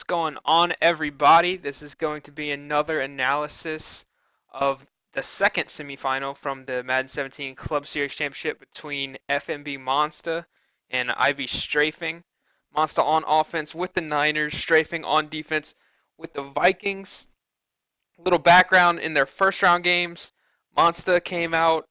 What's going on, everybody? This is going to be another analysis of the second semifinal from the Madden 17 Club Series Championship between FMB Monsta and IB Strafing. Monsta on offense with the Niners, Strafing on defense with the Vikings. A little background in their first round games. Monsta came out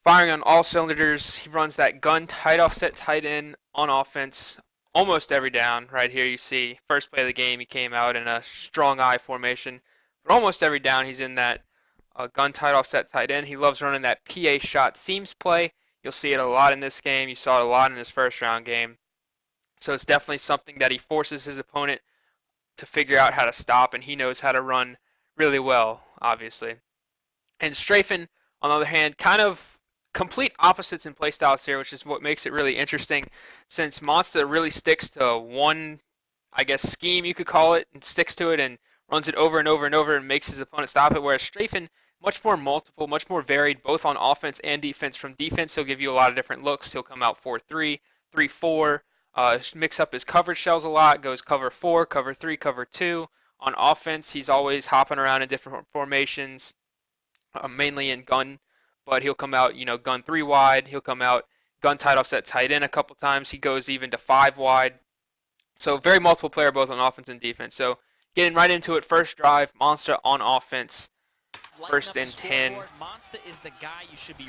firing on all cylinders. He runs that gun tight offset tight end on offense almost every down. Right here you see first play of the game he came out in a strong eye formation, but almost every down he's in that gun tight offset tight end. He loves running that PA shot seams play. You'll see it a lot in this game. You saw it a lot in his first round game. So it's definitely something that he forces his opponent to figure out how to stop, and he knows how to run really well, obviously. And Strafing, on the other hand, kind of complete opposites in play styles here, which is what makes it really interesting, since Monsta really sticks to one, I guess, scheme you could call it, and sticks to it and runs it over and over and over and makes his opponent stop it, whereas Strafing, much more multiple, much more varied, both on offense and defense. From defense, he'll give you a lot of different looks. He'll come out 4-3, 3-4, mix up his coverage shells a lot, goes cover 4, cover 3, cover 2. On offense, he's always hopping around in different formations, mainly in gun, but he'll come out, gun 3 wide. He'll come out gun tight offset tight end a couple times. He goes even to 5 wide. So very multiple player both on offense and defense. So getting right into it, first drive, Monsta on offense. First and 10.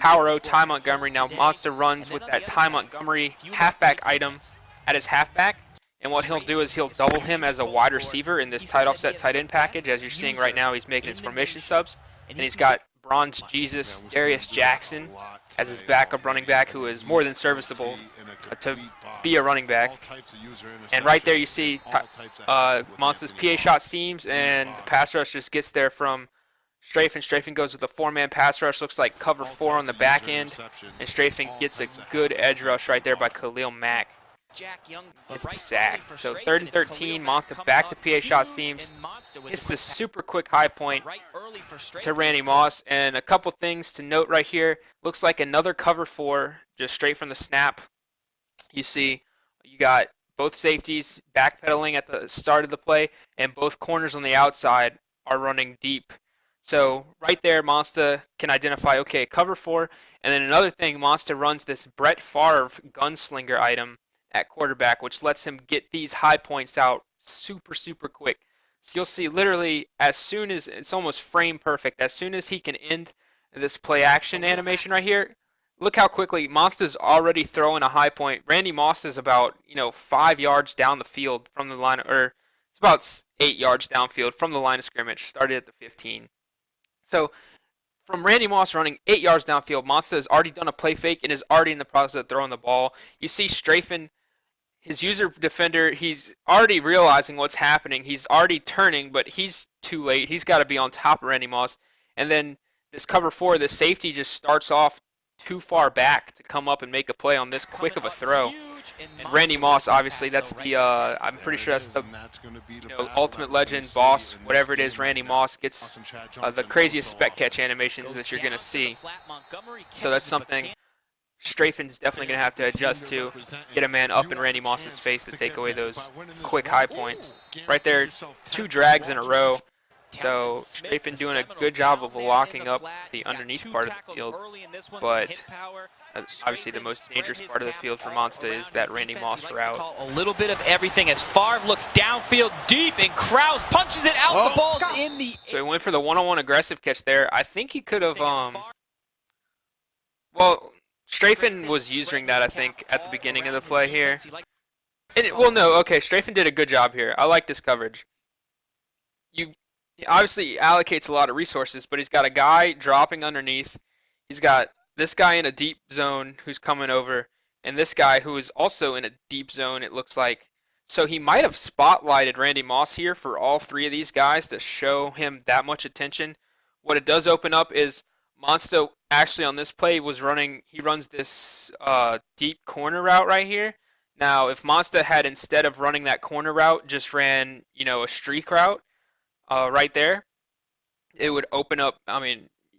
Power O, Ty Montgomery. Now Monsta runs with that Ty Montgomery halfback item at his halfback. And what he'll do is he'll double him as a wide receiver in this tight offset tight end package. As you're seeing right now, he's making his formation subs. And he's got Bronze Jesus Darius Jackson as his backup running back, who is more than serviceable to be a running back. And right there you see Monsta's PA shot seams, and the pass rush just gets there from Strafing. Strafing goes with a 4-man pass rush. Looks like cover 4 on the back end. And Strafing gets a good edge rush right there by Khalil Mack. It's the sack. So 3rd and 13, Monsta back to PA shot seams. It's the super quick high point to Randy Moss. And a couple things to note right here. Looks like another cover 4, just straight from the snap. You see you got both safeties backpedaling at the start of the play, and both corners on the outside are running deep. So right there, Monsta can identify, okay, cover 4. And then another thing, Monsta runs this Brett Favre gunslinger item at quarterback, which lets him get these high points out super, super quick. So you'll see literally as soon as, it's almost frame perfect, as soon as he can end this play action animation right here, look how quickly Monsta's already throwing a high point. Randy Moss is about, 5 yards down the field from the line, or it's about 8 yards downfield from the line of scrimmage, started at the 15. So from Randy Moss running 8 yards downfield, Monsta has already done a play fake and is already in the process of throwing the ball. You see Strafing, his user defender, he's already realizing what's happening. He's already turning, but he's too late. He's got to be on top of Randy Moss. And then this cover 4, the safety just starts off too far back to come up and make a play on this quick of a throw. And Randy Moss, obviously, that's the, I'm pretty sure that's the ultimate legend, boss, whatever it is. Randy Moss gets the craziest spec catch animations that you're going to see. So that's something Strafing's definitely going to have to adjust to, get a man up in Randy Moss's face to take away those quick high points. Right there, 2 drags in a row. So Strafing doing a good job of locking up the underneath part of the field, but obviously the most dangerous part of the field for Monsta is that Randy Moss route. A little bit of everything as Favre looks downfield deep, and Kraus punches it out. The ball's in the... So he went for the one-on-one aggressive catch there. I think he could have, well, Strafing was using that, I think, at the beginning of the play here. Strafing did a good job here. I like this coverage. He obviously allocates a lot of resources, but he's got a guy dropping underneath. He's got this guy in a deep zone who's coming over, and this guy who is also in a deep zone, it looks like. So he might have spotlighted Randy Moss here for all 3 of these guys to show him that much attention. What it does open up is Monsta actually on this play he runs this deep corner route right here. Now, if Monsta had, instead of running that corner route, just ran, a streak route, right there, it would open up,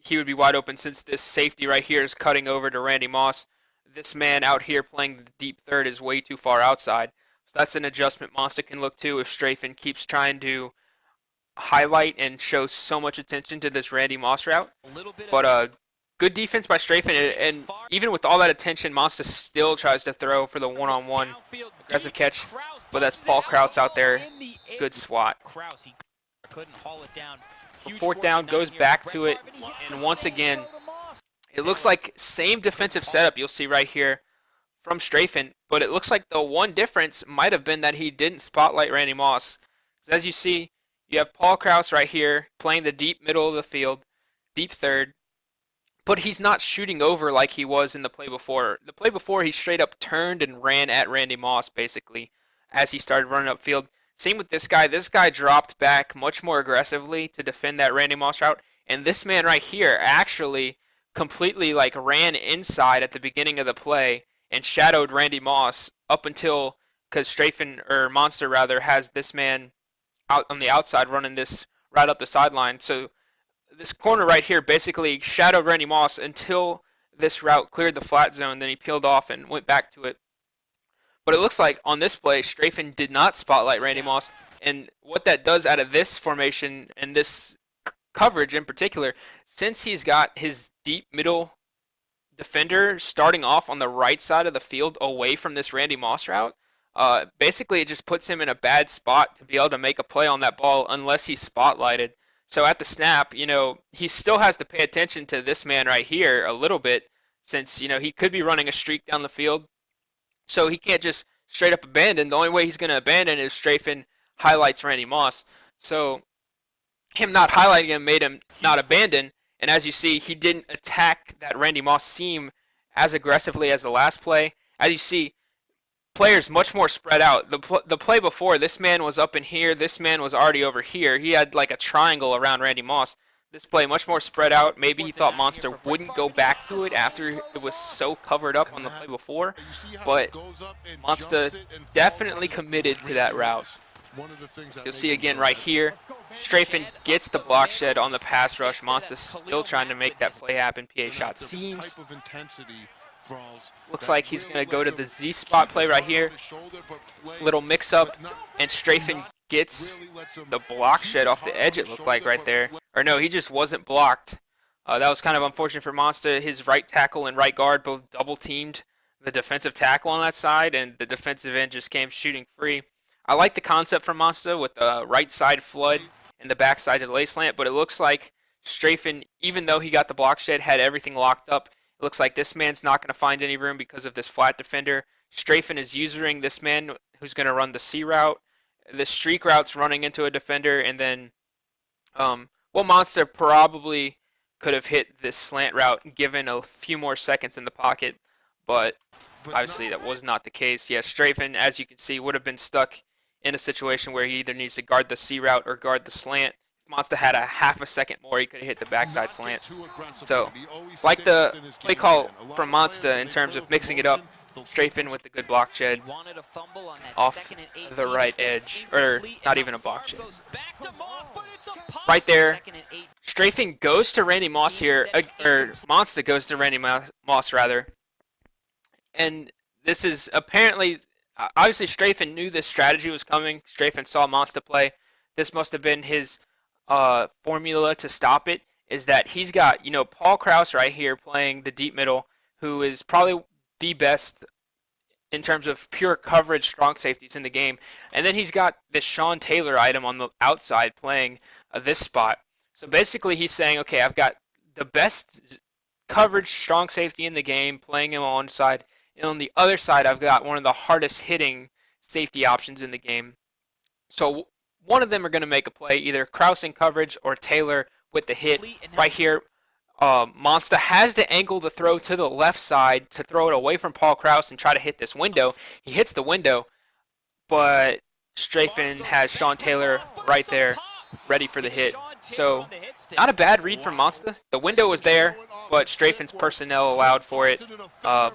he would be wide open since this safety right here is cutting over to Randy Moss. This man out here playing the deep third is way too far outside. So that's an adjustment Monsta can look to if strafing keeps trying to highlight and show so much attention to this Randy Moss route. But good defense by strafing, and even with all that attention, Monsta still tries to throw for the one-on-one aggressive catch. But that's Paul Krause out there. Good swat. Fourth down, goes back to it, and once again, it looks like same defensive setup you'll see right here from strafing, but it looks like the one difference might have been that he didn't spotlight Randy Moss. As you see, you have Paul Krause right here playing the deep middle of the field, deep third, but he's not shooting over like he was in the play before. The play before, he straight up turned and ran at Randy Moss, basically, as he started running upfield. Same with this guy. This guy dropped back much more aggressively to defend that Randy Moss route, and this man right here actually completely ran inside at the beginning of the play and shadowed Randy Moss up until, because strafing, or Monsta rather, has this man out on the outside running this right up the sideline. So this corner right here basically shadowed Randy Moss until this route cleared the flat zone. Then he peeled off and went back to it. But it looks like on this play, strafing did not spotlight Randy Moss. And what that does out of this formation and this coverage in particular, since he's got his deep middle defender starting off on the right side of the field away from this Randy Moss route, basically it just puts him in a bad spot to be able to make a play on that ball unless he's spotlighted. So at the snap, he still has to pay attention to this man right here a little bit, since, he could be running a streak down the field. So he can't just straight up abandon. The only way he's going to abandon is strafing highlights Randy Moss. So him not highlighting him made him not abandon. And as you see, he didn't attack that Randy Moss seam as aggressively as the last play. As you see, players much more spread out. The play before, this man was up in here. This man was already over here. He had like a triangle around Randy Moss. This play much more spread out. Maybe he thought Monsta wouldn't go back to it after it was so covered up on the play before. But Monsta definitely committed to that route. You'll see again right here, strafing gets the block shed on the pass rush. Monsta still trying to make that play happen. PA shot seams. Looks like he's going to go to the Z spot play right here. Little mix up, and strafing gets the block shed off the edge, it looked like right there. Or no, he just wasn't blocked. That was kind of unfortunate for Monsta. His right tackle and right guard both double teamed the defensive tackle on that side, and the defensive end just came shooting free. I like the concept from Monsta with the right side flood and the back side delay slant, but it looks like strafing, even though he got the block shed, had everything locked up. It looks like this man's not going to find any room because of this flat defender. Strafing is using this man who's going to run the C route. The streak route's running into a defender, and then, Monsta probably could have hit this slant route given a few more seconds in the pocket, but obviously that was not the case. Yeah, strafing, as you can see, would have been stuck in a situation where he either needs to guard the C route or guard the slant. If Monsta had a half a second more, he could have hit the backside slant. So, like the play call from Monsta in terms of mixing it up, strafing with the good block shed off the right edge, or not even a block shed. Right there, strafing goes to Randy Moss here, or Monsta goes to Randy Moss rather. And this is apparently, obviously strafing knew this strategy was coming. Strafing saw Monsta play. This must have been his formula to stop it, is that he's got, Paul Krause right here playing the deep middle, who is probably the best in terms of pure coverage strong safeties in the game. And then he's got this Sean Taylor item on the outside playing this spot. So basically he's saying, okay, I've got the best coverage strong safety in the game playing him on one side, and on the other side I've got one of the hardest hitting safety options in the game. So one of them are going to make a play, either Krause in coverage or Taylor with the hit. Right here, Monsta has to angle the throw to the left side to throw it away from Paul Krause and try to hit this window. He hits the window, but strafing has Sean Taylor right there ready for the hit. So not a bad read from Monsta. The window was there, but strafing's personnel allowed for it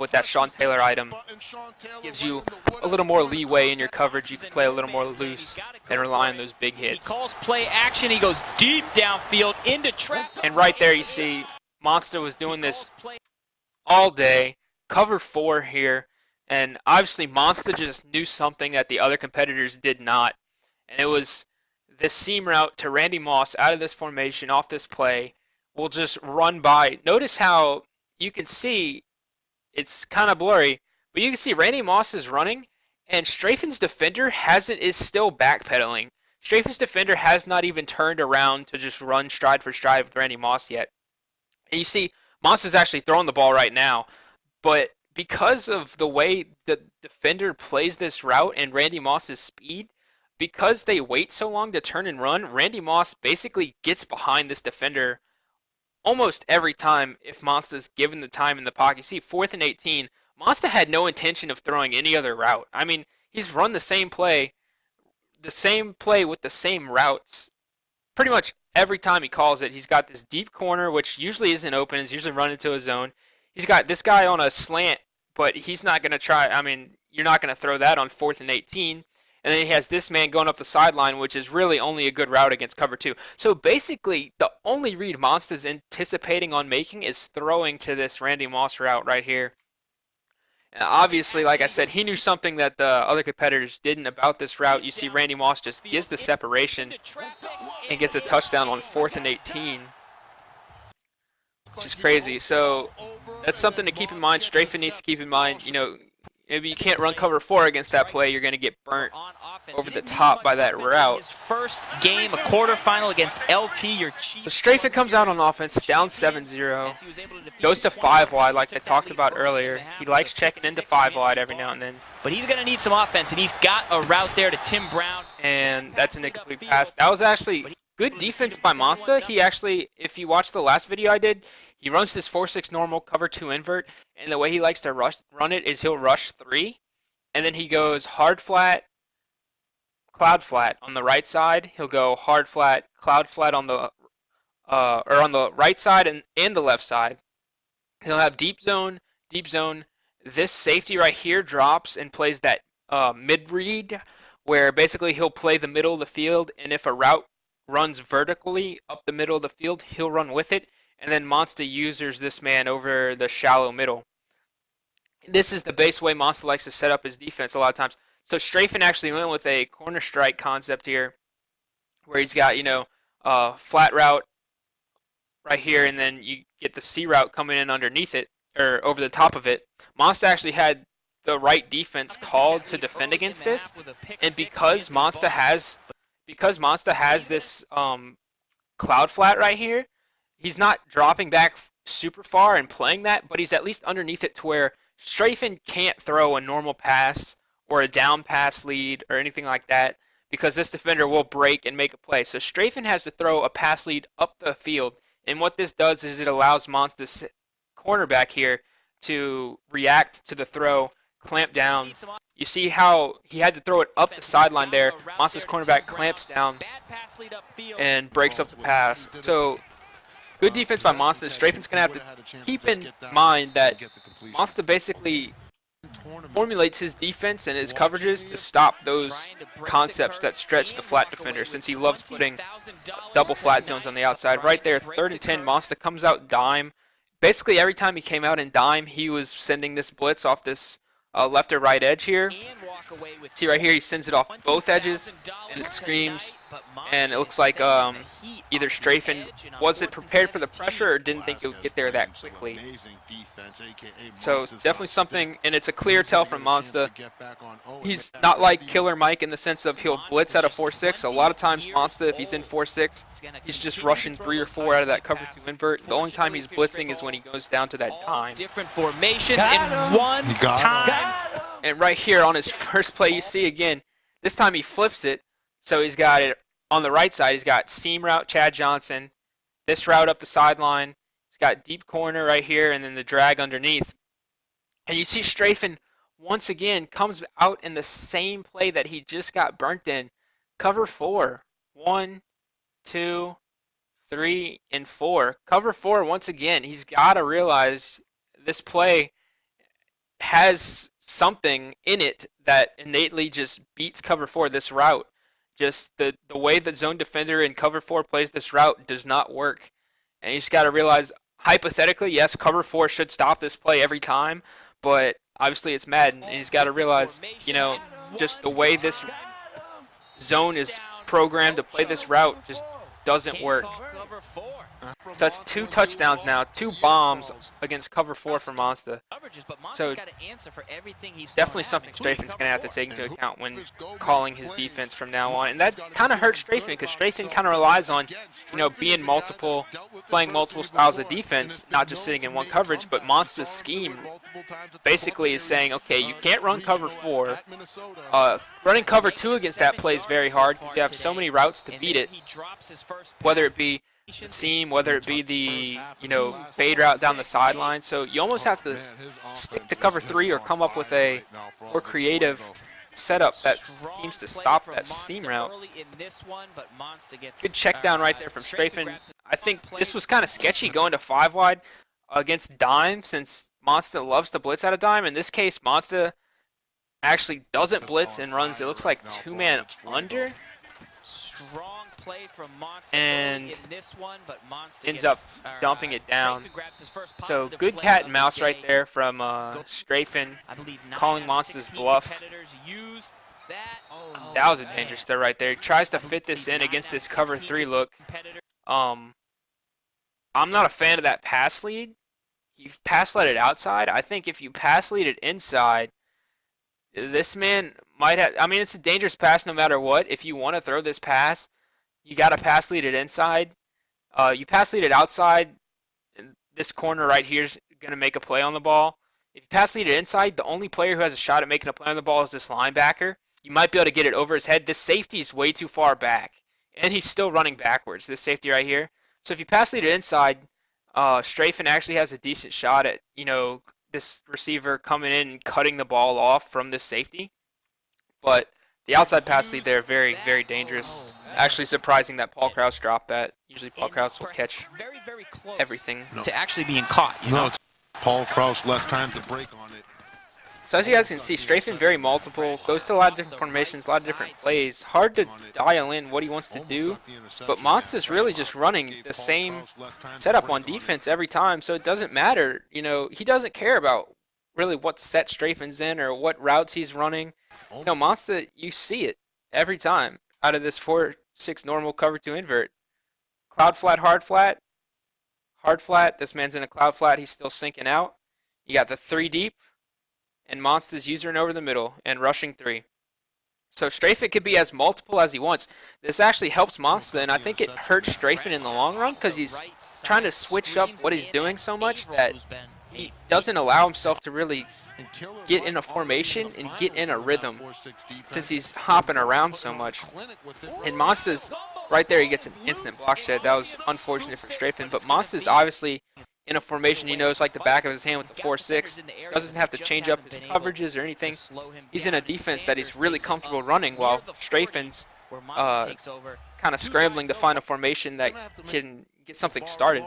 with that Sean Taylor item. Gives you a little more leeway in your coverage. You can play a little more loose and rely on those big hits. He calls play action. He goes deep downfield into traffic. And right there you see Monsta was doing this all day. Cover 4 here. And obviously, Monsta just knew something that the other competitors did not. And it was this seam route to Randy Moss out of this formation, off this play, will just run by. Notice how you can see it's kind of blurry, but you can see Randy Moss is running, and Strafing's defender is still backpedaling. Strafing's defender has not even turned around to just run stride for stride with Randy Moss yet. And you see, Moss is actually throwing the ball right now, but because of the way the defender plays this route and Randy Moss's speed, because they wait so long to turn and run, Randy Moss basically gets behind this defender almost every time if Monsta's given the time in the pocket. You see, 4th and 18, Monsta had no intention of throwing any other route. I mean, he's run the same play with the same routes pretty much every time he calls it. He's got this deep corner, which usually isn't open, is usually run into a zone. He's got this guy on a slant, but he's not going to try. I mean, you're not going to throw that on 4th and 18. And then he has this man going up the sideline, which is really only a good route against cover 2. So basically, the only read Monsta's anticipating on making is throwing to this Randy Moss route right here. And obviously, like I said, he knew something that the other competitors didn't about this route. You see Randy Moss just gives the separation and gets a touchdown on 4th and 18, which is crazy. So that's something to keep in mind. Strafing needs to keep in mind, you know, maybe you can't run cover 4 against that play. You're going to get burnt over the top by that route. His first game, a quarterfinal against LT, your chief. So Strafing comes out on offense, down 7-0. Goes to 5 wide like I talked about earlier. He likes checking into 5 wide every now and then. But he's going to need some offense, and he's got a route there to Tim Brown. And that's an incomplete pass. That was actually good defense by Monsta. He actually, if you watch the last video I did, he runs this 4-6 normal, cover 2 invert, and the way he likes to run it is he'll rush 3, and then he goes hard flat, cloud flat on the right side. He'll go hard flat, cloud flat on the on the right side and the left side. He'll have deep zone. This safety right here drops and plays that mid read, where basically he'll play the middle of the field, and if a route runs vertically up the middle of the field, he'll run with it. And then Monsta uses this man over the shallow middle. This is the base way Monsta likes to set up his defense a lot of times. So Strafing actually went with a corner strike concept here, where he's got, you know, flat route right here, and then you get the C route coming in underneath it, or over the top of it. Monsta actually had the right defense called to defend against this, and because Monsta has this cloud flat right here, he's not dropping back super far and playing that, but he's at least underneath it to where Strafing can't throw a normal pass or a down pass lead or anything like that, because this defender will break and make a play. So Strafing has to throw a pass lead up the field, and what this does is it allows Monsta's cornerback here to react to the throw, clamp down. You see how he had to throw it up the sideline there. Monsta's cornerback clamps down and breaks up the pass. So good defense by Monsta. Strafing's going to have to keep in mind that Monsta basically formulates his defense and his coverages to stop those concepts that stretch the flat defender, since he loves putting double flat zones on the outside. Right there, 3rd and 10, Monsta comes out dime. Basically, every time he came out in dime, he was sending this blitz off this left or right edge here. See right here, he sends it off both edges, and it screams, and it looks like either Strafing wasn't prepared for the pressure or didn't think it would get there that quickly. So it's definitely something, and it's a clear tell from Monsta. He's not like Killer Mike in the sense of he'll blitz out of 4-6. A lot of times Monsta, if he's in 4-6, he's just rushing 3 or 4 out of that cover 2 invert. The only time he's blitzing is when he goes down to that dime. Different formations in one time. And right here on his first play, you see again, this time he flips it. So he's got it on the right side. He's got seam route Chad Johnson, this route up the sideline. He's got deep corner right here, and then the drag underneath. And you see Strafing once again comes out in the same play that he just got burnt in. Cover 4. 1, 2, 3, and 4. Cover 4 once again. He's got to realize this play has something in it that innately just beats cover 4, this route. Just the way the zone defender in cover 4 plays this route does not work. And you just got to realize, hypothetically, yes, cover 4 should stop this play every time, but obviously it's Madden, and he's got to realize, you know, just the way this zone is programmed to play this route just doesn't work. So that's 2 touchdowns now, 2 bombs against cover 4 for Monsta. So definitely something Strafing's going to have to take into account when calling his defense from now on. And that kind of hurts Strafing because Strafing kind of relies on, you know, playing multiple styles of defense, not just sitting in one coverage. But Monsta's scheme basically is saying, okay, you can't run cover 4. Running cover 2 against that play is very hard because you have so many routes to beat it, whether it be the seam, whether it be the, you know, fade route down the sideline. So you almost have to stick to cover 3 or come up with a more creative setup that seems to stop that seam route. Good check down right there from Strafing. I think this was kind of sketchy going to 5 wide against dime, since Monsta loves to blitz out of dime. In this case, Monsta actually doesn't blitz and runs, it looks like 2-man under. Strong play from Monsta and in this one, but Monsta ends up dumping it down. So good cat and mouse right there from Strafing, calling Monsta's bluff. That was a dangerous throw right there. He tries to fit this in against this cover 3 look. I'm not a fan of that pass lead. You pass lead it outside. I think if you pass lead it inside, this man might have, I mean, it's a dangerous pass no matter what. If you want to throw this pass, you got to pass lead it inside. You pass lead it outside, and this corner right here is going to make a play on the ball. If you pass lead it inside, the only player who has a shot at making a play on the ball is this linebacker. You might be able to get it over his head. This safety is way too far back, and he's still running backwards, this safety right here. So if you pass lead it inside, Strafing actually has a decent shot at, you know, this receiver coming in and cutting the ball off from this safety. But the outside pass lead there, very, very dangerous. Actually surprising that Paul Krause dropped that. Usually Paul Krause will catch everything. To actually being caught. No, it's Paul Krause, less time to break on it. So as you guys can see, Strafing very multiple, goes to a lot of different formations, a lot of different plays. Hard to dial in what he wants to do, but Monsta's really just running the same setup on defense every time, so it doesn't matter. You know, he doesn't care about really what set Strafing's in or what routes he's running. You know, Monsta, you see it every time out of this 4-6 normal cover 2 invert. Cloud flat, hard flat. Hard flat, this man's in a cloud flat, he's still sinking out. You got the 3 deep. And Monsta's usering over the middle and rushing 3. So Strafing could be as multiple as he wants. This actually helps Monsta, and I think it hurts Strafing in the long run because he's trying to switch up what he's doing so much that he doesn't allow himself to really get in a formation and get in a rhythm since he's hopping around so much. And Monsta's right there, he gets an instant block shed. That was unfortunate for Strafing, but Monsta's obviously in a formation he knows like the back of his hand with the 4-6. Doesn't have to change up his coverages or anything. He's in a defense that he's really comfortable running while Strafing's kind of scrambling to find a formation that can get something started.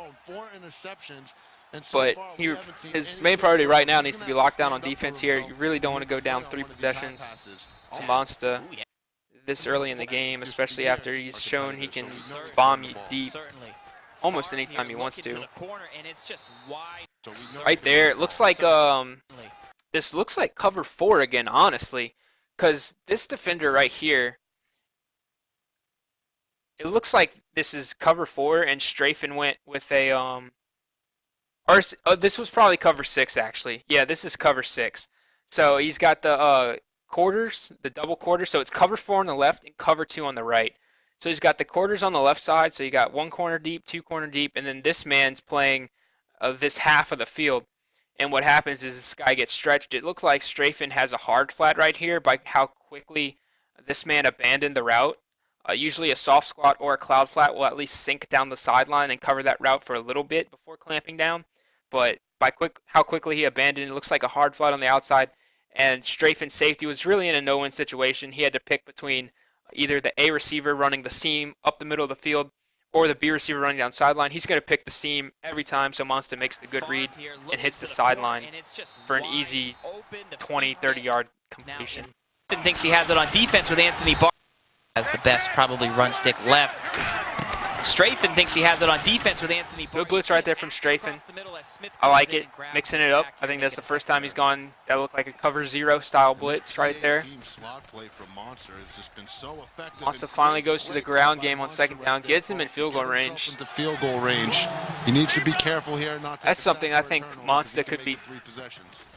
But his main priority right now needs to be locked down on defense here. You really don't want to go down 3 possessions to Monsta this early in the game, especially after he's shown he can bomb you deep almost anytime he wants to. Right there, it looks like this looks like cover 4 again, honestly, because this defender right here, it looks like this is cover 4 and Strafing went with a this was probably cover 6 actually. Yeah, this is cover 6. So he's got the quarters, the double quarters, so it's cover 4 on the left and cover 2 on the right. So he's got the quarters on the left side, so you got 1 corner deep, 2 corner deep, and then this man's playing this half of the field. And what happens is this guy gets stretched. It looks like Strafing has a hard flat right here by how quickly this man abandoned the route. Usually a soft squat or a cloud flat will at least sink down the sideline and cover that route for a little bit before clamping down. But by how quickly he abandoned it, looks like a hard flat on the outside. And Strafing's safety was really in a no-win situation. He had to pick between either the A receiver running the seam up the middle of the field or the B receiver running down sideline. He's going to pick the seam every time, so Monsta makes the good read and hits the sideline for an easy 20, 30-yard completion. Thinks he has it on defense with Anthony Barr. Has the best probably run stick left. Strafing thinks he has it on defense with Anthony. Good blitz right there from Strafing. I like it, mixing it up. I think that's the first time he's gone that looked like a cover 0 style blitz right there. Monsta finally goes to the ground game on 2nd down, gets him in field goal range. The field goal range. He needs to be careful here. That's something I think Monsta could be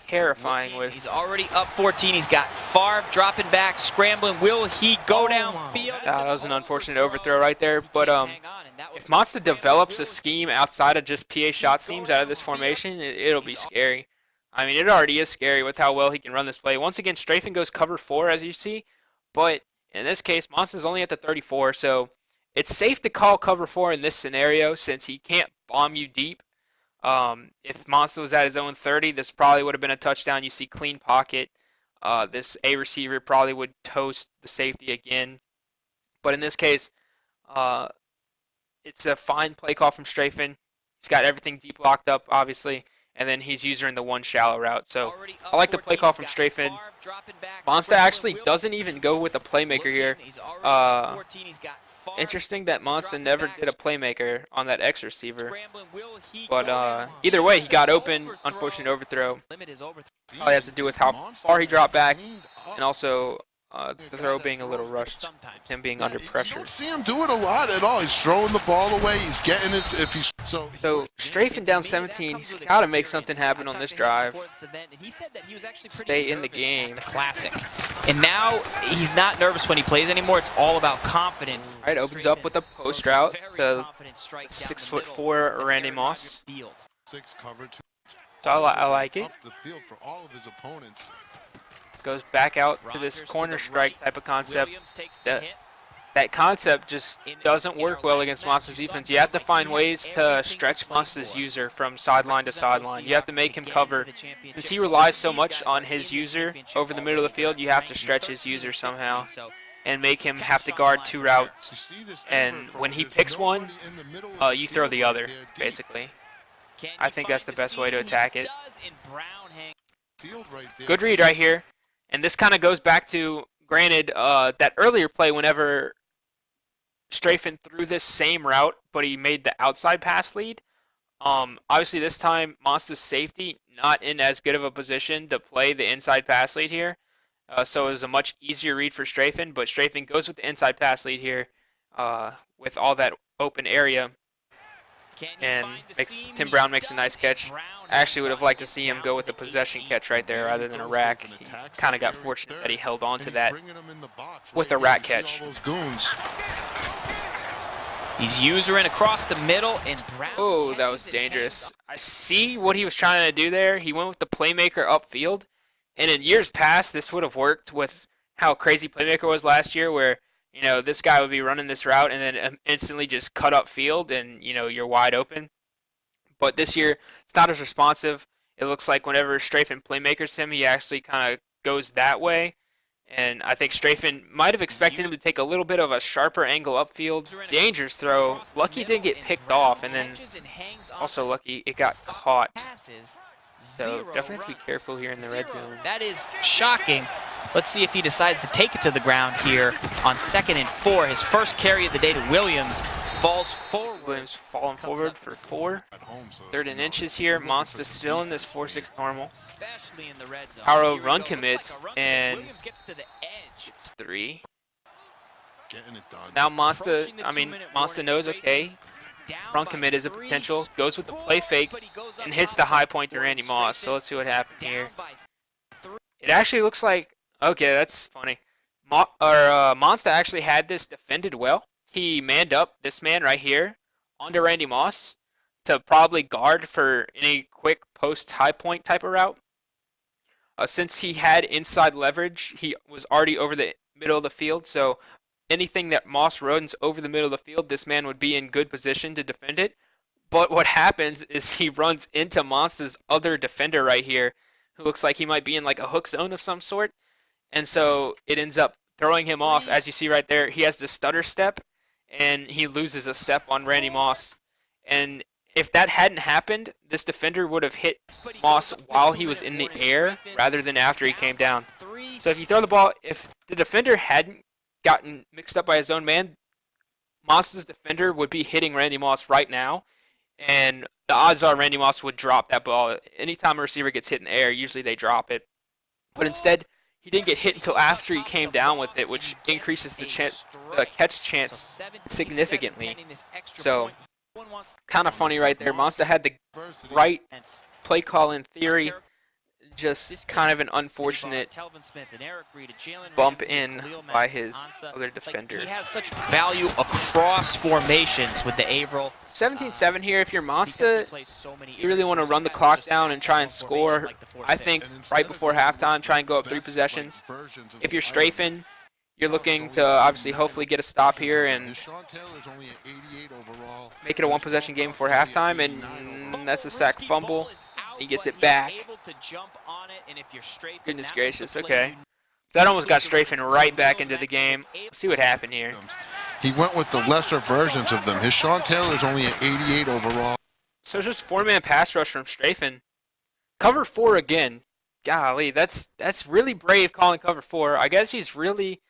terrifying with. He's already up 14. He's got Favre dropping back, scrambling. Will he go downfield? That was an unfortunate overthrow right there. But if Monsta develops a scheme outside of just PA shot seams out of this formation, it'll be scary. I mean, it already is scary with how well he can run this play. Once again, Strafing goes cover 4, as you see. But in this case, Monsta's only at the 34, so it's safe to call cover 4 in this scenario since he can't bomb you deep. If Monsta was at his own 30, this probably would have been a touchdown. You see clean pocket. This A receiver probably would toast the safety again. But in this case, it's a fine play call from Strafing. He's got everything deep locked up, obviously, and then he's using the one shallow route. So I like the play call from Strafing. Monsta actually doesn't even go with a playmaker here. Interesting that Monsta never did a playmaker on that X receiver. But either way, he got open. Unfortunate overthrow. Probably has to do with how far he dropped back and also the throw being a little rushed, him being under pressure. You don't see him do it a lot at all. He's throwing the ball away. He's getting it. If he's so Strafing down 17. He's got to make something happen on this drive. Stay in the game. Classic. And now he's not nervous when he plays anymore. It's all about confidence. All right, opens up with a post route to 6'4" Randy Moss. So I like it. Goes back out to this corner strike type of concept. That concept just doesn't work well against Monsta's defense. You have to find ways to stretch Monsta's user from sideline to sideline. You have to make him cover. Since he relies so much on his user over the middle of the field, you have to stretch his user somehow and make him have to guard 2 routes. And when he picks one, you throw the other, basically. I think that's the best way to attack it. Good read right here. And this kind of goes back to, granted, that earlier play whenever Strafing threw this same route, but he made the outside pass lead. Obviously, this time, Monsta's safety not in as good of a position to play the inside pass lead here. So it was a much easier read for Strafing, but Strafing goes with the inside pass lead here with all that open area. And Tim Brown makes a nice catch. I actually would have liked to see him go with the possession catch right there rather than a rack. He kind of got fortunate that he held on to that with a rack catch. He's usering across the middle, and Brown. Oh, that was dangerous. I see what he was trying to do there. He went with the playmaker upfield. And in years past, this would have worked with how crazy playmaker was last year, where you know, this guy would be running this route and then instantly just cut up field and, you know, you're wide open. But this year, it's not as responsive. It looks like whenever Strafing playmakers him, he actually kind of goes that way. And I think Strafing might have expected him to take a little bit of a sharper angle upfield. Dangerous throw. Lucky didn't get picked off, and then also lucky it got caught. So definitely have to be careful here in the red zone. That is shocking. Let's see if he decides to take it to the ground here on 2nd and 4. His first carry of the day to Williams. Falls forward. Williams falling forward for 4. 3rd and inches here. Monsta still in this 4-6 normal. Haro run commits, and it's 3. Now Monsta knows, okay, run commit is a potential. Goes with the play fake and hits the high point to Randy Moss. So let's see what happens here. It actually looks like, okay, that's funny. Monsta actually had this defended well. He manned up this man right here onto Randy Moss to probably guard for any quick post high point type of route. Since he had inside leverage, he was already over the middle of the field. So anything that Moss runs over the middle of the field, this man would be in good position to defend it. But what happens is he runs into Monsta's other defender right here, who looks like he might be in like a hook zone of some sort. And so it ends up throwing him off. As you see right there, he has the stutter step, and he loses a step on Randy Moss. And if that hadn't happened, this defender would have hit Moss while he was in the air rather than after he came down. So if you throw the ball, if the defender hadn't gotten mixed up by his own man, Monsta's defender would be hitting Randy Moss right now, and the odds are Randy Moss would drop that ball. Anytime a receiver gets hit in the air, usually they drop it. But instead, he didn't get hit until after he came down with it, which increases the catch chance significantly. So, kind of funny right there. Monsta had the right play call in theory, just kind of an unfortunate bump in by his other defender. He has such value across formations with the Averill. 17-7 here. If you're Monsta, you really want to run the clock down and try and score. I think right before halftime, try and go up 3 possessions. If you're strafing, you're looking to obviously hopefully get a stop here and make it a 1-possession game before halftime, and that's a sack fumble. He gets it back. Goodness gracious, okay. That almost got strafing right back into the game. Let's see what happened here. He went with the lesser versions of them. His Sean Taylor's only at 88 overall. So it's just 4-man pass rush from strafing. Cover 4 again. Golly, that's really brave calling cover 4. I guess he's really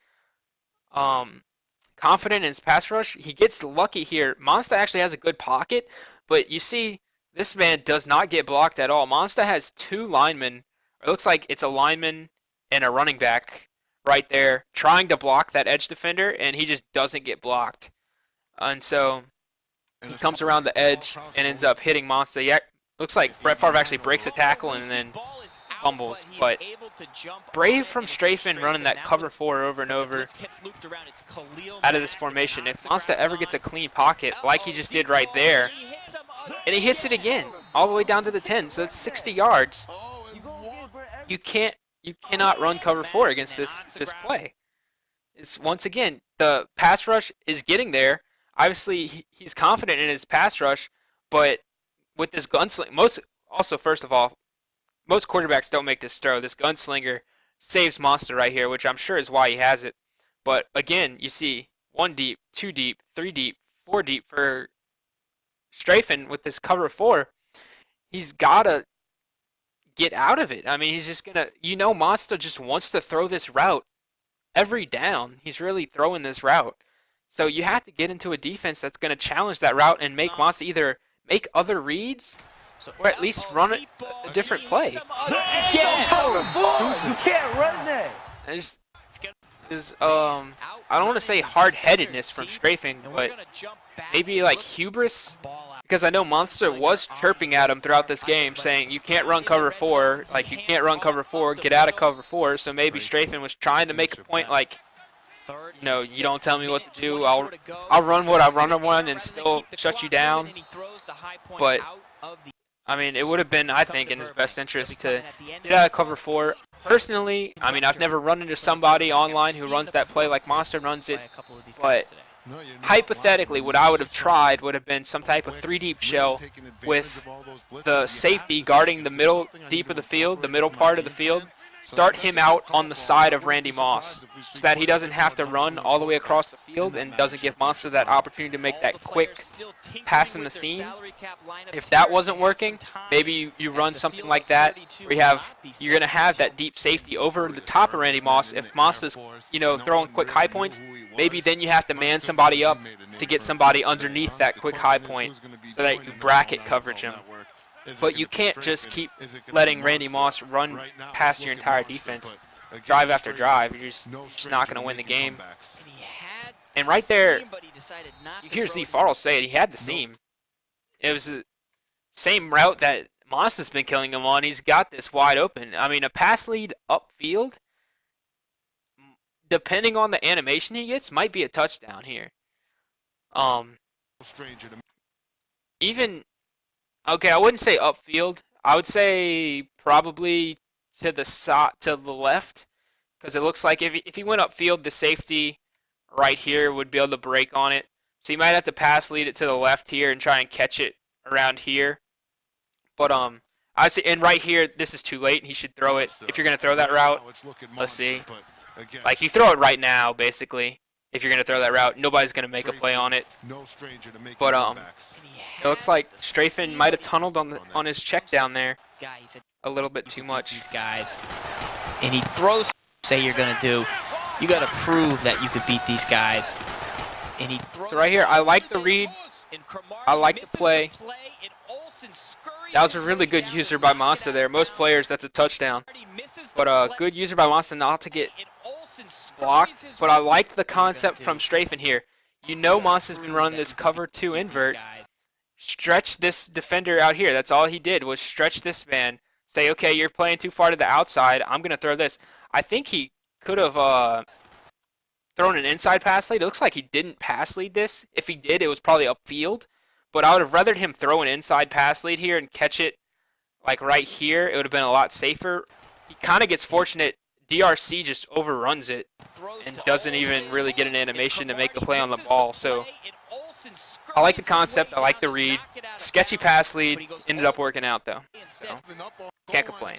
confident in his pass rush. He gets lucky here. Monsta actually has a good pocket, but you see this man does not get blocked at all. Monsta has 2 linemen. It looks like it's a lineman and a running back right there trying to block that edge defender, and he just doesn't get blocked. And so he comes around the edge and ends up hitting Monsta. Yeah, looks like Brett Favre actually breaks a tackle and then fumbles, but brave from strafing running that cover 4 over and over out of this formation. If Monsta ever gets a clean pocket like he just did right there, and he hits it again all the way down to the 10, so that's 60 yards. You cannot run cover 4 against this play. It's once again, the pass rush is getting there. Obviously, he's confident in his pass rush, but with this gunslinger, first of all, most quarterbacks don't make this throw. This gunslinger saves Monsta right here, which I'm sure is why he has it. But again, you see 1 deep, 2 deep, 3 deep, 4 deep for strafing with this cover 4. He's got to get out of it. I mean, he's just going to, Monsta just wants to throw this route every down. He's really throwing this route. So you have to get into a defense that's going to challenge that route and make Monsta either make other reads or at least run a different play. You can't run that. I don't want to say hard-headedness from strafing, but maybe like hubris, because I know Monsta was chirping at him throughout this game saying, you can't run cover 4, like you can't run cover 4, get out of cover 4, so maybe strafing was trying to make a point like, you don't tell me what to do, I'll run what I run and still shut you down. But I mean, it would have been, I think, in his best interest to get out of cover 4. Personally, I mean, I've never run into somebody online who runs that play like Monsta runs it, but hypothetically, what I would have tried would have been some type of 3-deep shell with the safety guarding the middle deep of the field, the middle part of the field. Start him out on the side of Randy Moss so that he doesn't have to run all the way across the field and doesn't give Monsta that opportunity to make that quick pass in the seam. If that wasn't working, maybe you run something like that where you're going to have that deep safety over the top of Randy Moss. If Mosta's, throwing quick high points, maybe then you have to man somebody up to get somebody underneath that quick high point so that you bracket coverage him. But you can't just keep letting Randy Moss run past your entire defense, drive after drive. You're just not going to win the game. And right there, you hear Z Farrell say it. He had the seam. It was the same route that Moss has been killing him on. He's got this wide open. I mean, a pass lead upfield, depending on the animation he gets, might be a touchdown here. Okay, I wouldn't say upfield. I would say probably to the left, because it looks like if he went upfield, the safety right here would be able to break on it. So you might have to pass lead it to the left here and try and catch it around here. But I see, and right here, this is too late. He should throw it if you're gonna throw that route. Let's see, like you throw it right now, basically. If you're gonna throw that route, nobody's gonna make a play on it. But it looks like strafing might have tunneled on his check down there a little bit too much. These guys, and he throws. Say you're gonna do. You got to prove that you could beat these guys. And he So right here, I like the read. I like the play. That was a really good user by Monsta there. Most players, that's a touchdown. But good user by Monsta not to get blocked. But I like the concept from strafing here. You know Monsta's been running this cover 2 invert. Stretch this defender out here. That's all he did was stretch this man. Say, okay, you're playing too far to the outside. I'm going to throw this. I think he could have thrown an inside pass lead. It looks like he didn't pass lead this. If he did, it was probably upfield. But I would have rathered him throw an inside pass lead here and catch it like right here. It would have been a lot safer. He kind of gets fortunate. DRC just overruns it and doesn't even really get an animation to make a play on the ball. So I like the concept. I like the read. Sketchy pass lead. Ended up working out, though. So can't complain.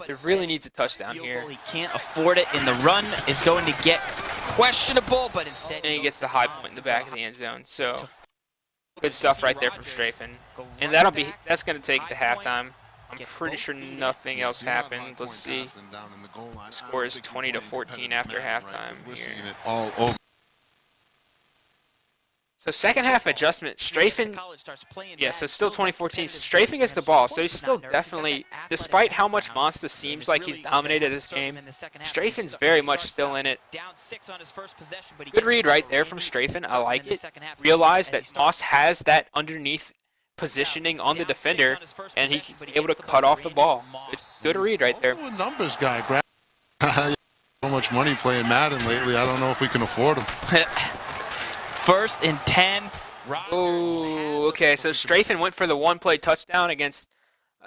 It really needs a touchdown here. He can't afford it, and the run is going to get questionable, but instead... And he gets the high point in the back of the end zone. So good stuff right there from strafing. And that's going to take it to halftime. I'm pretty sure nothing else happened. Let's see. Score is 20-14 after halftime here. So second half adjustment, strafing, yeah, so still 2014. Strafing gets the ball, so he's still definitely, despite how much Monsta seems like he's dominated this game, strafing's very much still in it. Good read right there from strafing, I like it. Realize that Moss has that underneath positioning on the defender, and he's able to cut off the ball. It's good read right there. Also a numbers guy, so much money playing Madden lately, I don't know if we can afford him. 1st and 10. Oh, okay, so strafing went for the one-play touchdown against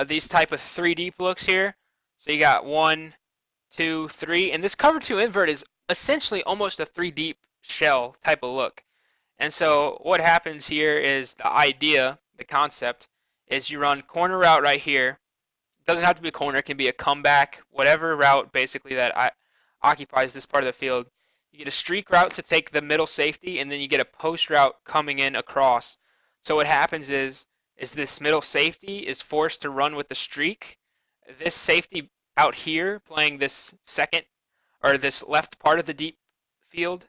these type of 3 deep looks here. So you got 1, 2, 3, and this cover 2 invert is essentially almost a 3 deep shell type of look. And so what happens here is the idea, the concept, is you run corner route right here. It doesn't have to be a corner, it can be a comeback, whatever route basically that occupies this part of the field. You get a streak route to take the middle safety, and then you get a post route coming in across. So what happens is this middle safety is forced to run with the streak. This safety out here playing this second or this left part of the deep field,